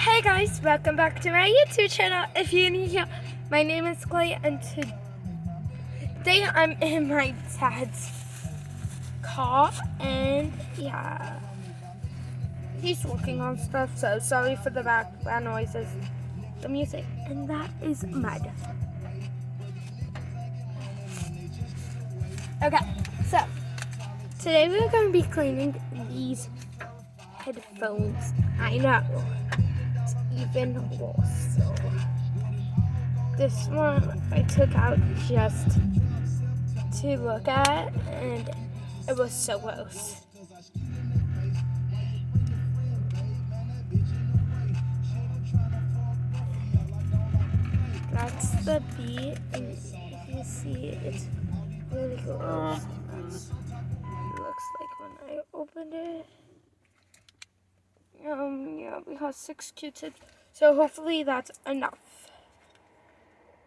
Hey guys, welcome back to my YouTube channel. If you're new here, my name is Clay and today I'm in my dad's car and yeah, he's working on stuff, so sorry for the background noises, the music, and that is mud. Okay, so today we're going to be cleaning these headphones. I know, it's even worse. So this one I took out just to look at, and it was so gross. That's the beat, and you see it's really gross. It looks like when I opened it. Yeah, we have 6 Q-tips, so hopefully that's enough.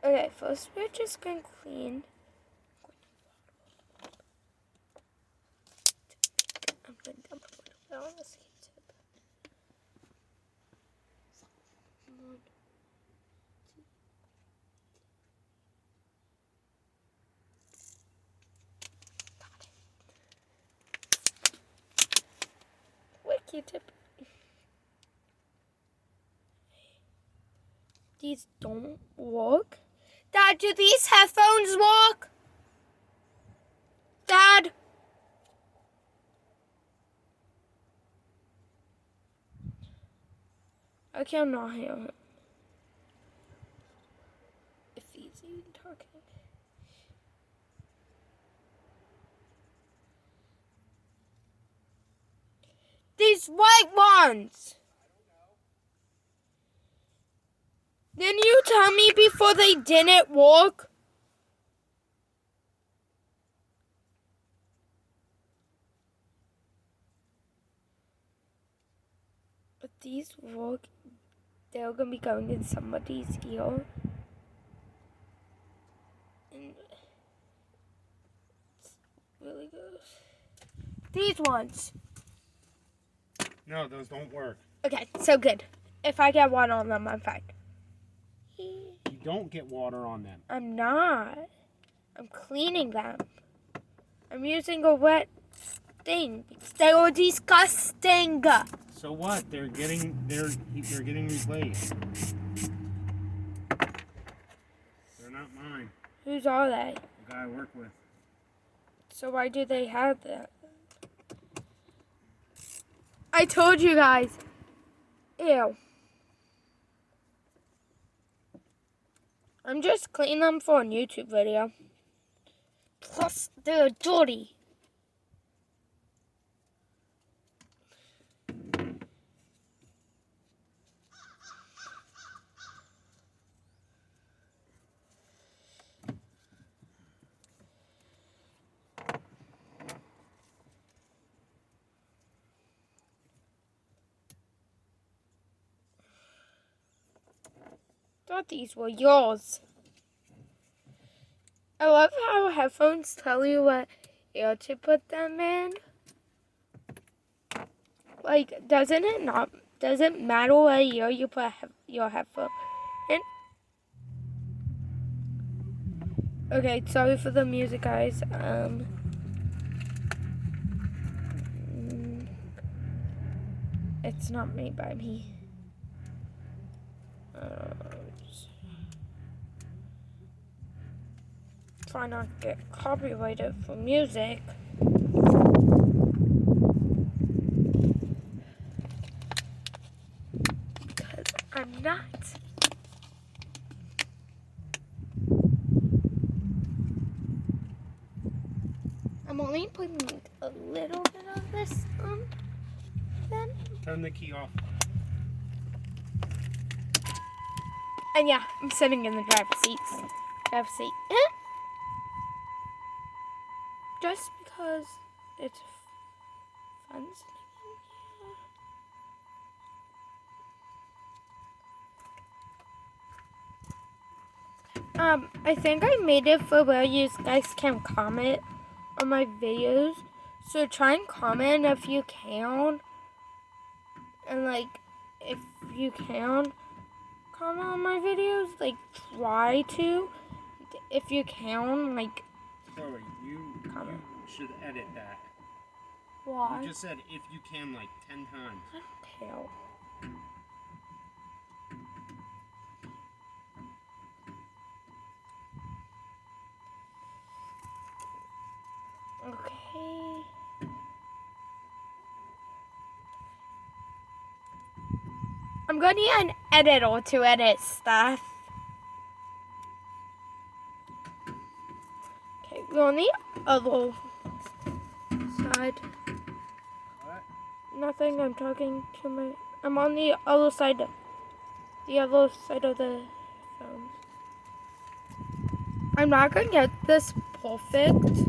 Okay, first we're just going to clean. I'm going to dump a little bit on this Q-tip. 1, 2. Got it. What Q-tip? These don't work. Dad, do these headphones work? Dad? I cannot hear him. If he's even talking. These white ones! Didn't you tell me before they didn't work? If these work, they're gonna be going in somebody's ear. And it's really good. These ones. No, those don't work. Okay, so good. If I get one on them, I'm fine. You don't get water on them. I'm not. I'm cleaning them. I'm using a wet thing. They were disgusting. So what? They're getting replaced. They're not mine. Whose are they? The guy I work with. So why do they have that? I told you guys. Ew. I'm just cleaning them for a YouTube video. Plus, they're dirty. Thought these were yours. I love how headphones tell you what ear to put them in. Like, doesn't it matter what ear you put your headphone in? Okay, sorry for the music, guys. It's not made by me. Try not to get copyrighted for music. Because I'm not. I'm only putting a little bit of this on then. Turn the key off. And yeah, I'm sitting in the driver's seat. Just because it's fun sitting in here. I think I made it for where you guys can comment on my videos. So try and comment if you can. And like, if you can comment on my videos, like try to. If you can, like. Chloe, you should edit that. Why? You just said if you can like 10 times. I don't care. Okay. I'm gonna need an editor to edit stuff. Okay, we're on the other side. What? Nothing, I'm talking to my... I'm on the other side of the phone. I'm not gonna get this perfect,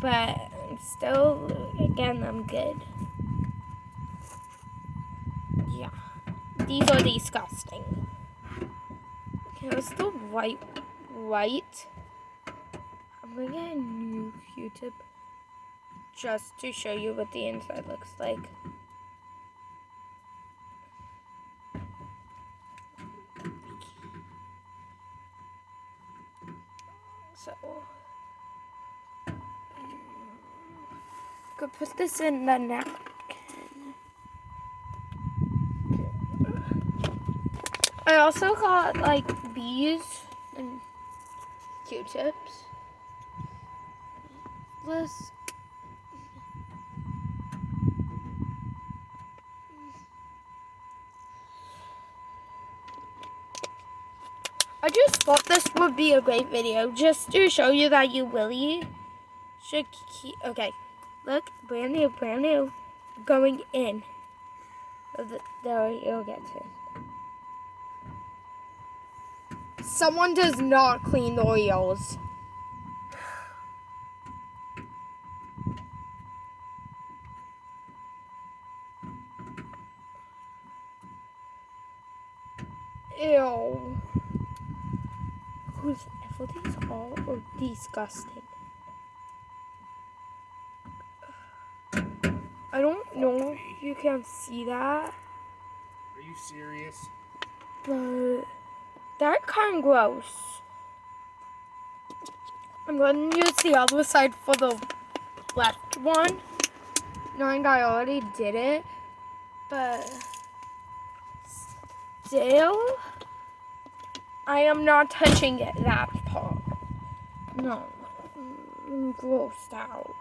but still, again, I'm good. Yeah. These are disgusting. Okay, it's still white. I'm gonna get a new Q-tip just to show you what the inside looks like. So, go put this in the napkin. I also got like bees and Q-tips. I just thought this would be a great video just to show you that you really should keep. Okay, look, brand new, going in. There you'll get to. Someone does not clean the oils. Ew. Whoever these are disgusting. I don't know if you can see that. Are you serious? But that kind of gross. I'm going to use the other side for the left one, knowing I already did it, but still, I am not touching it, that part. No, I'm grossed out.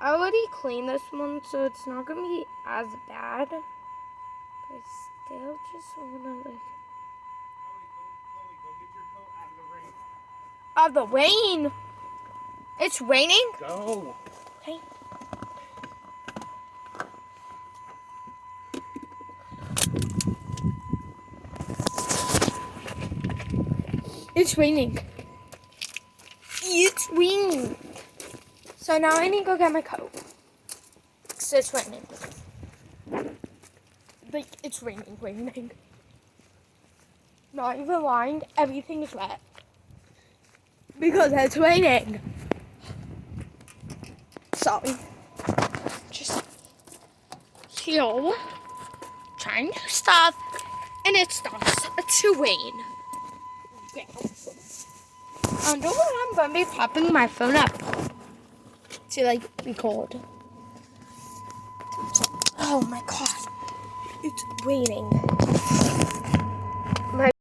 I already cleaned this one, so it's not going to be as bad. But I still just want to, like... Chloe, go get your coat out of the rain. Out of the rain? It's raining? Go. Okay. It's raining. It's raining. So now I need to go get my coat. So it's raining. Like, it's raining. Not even lying, everything is wet. Because it's raining. Sorry. Just chill. Trying to stop. And it starts to rain. I'm going to be popping my phone up to like record. Oh my god. It's raining.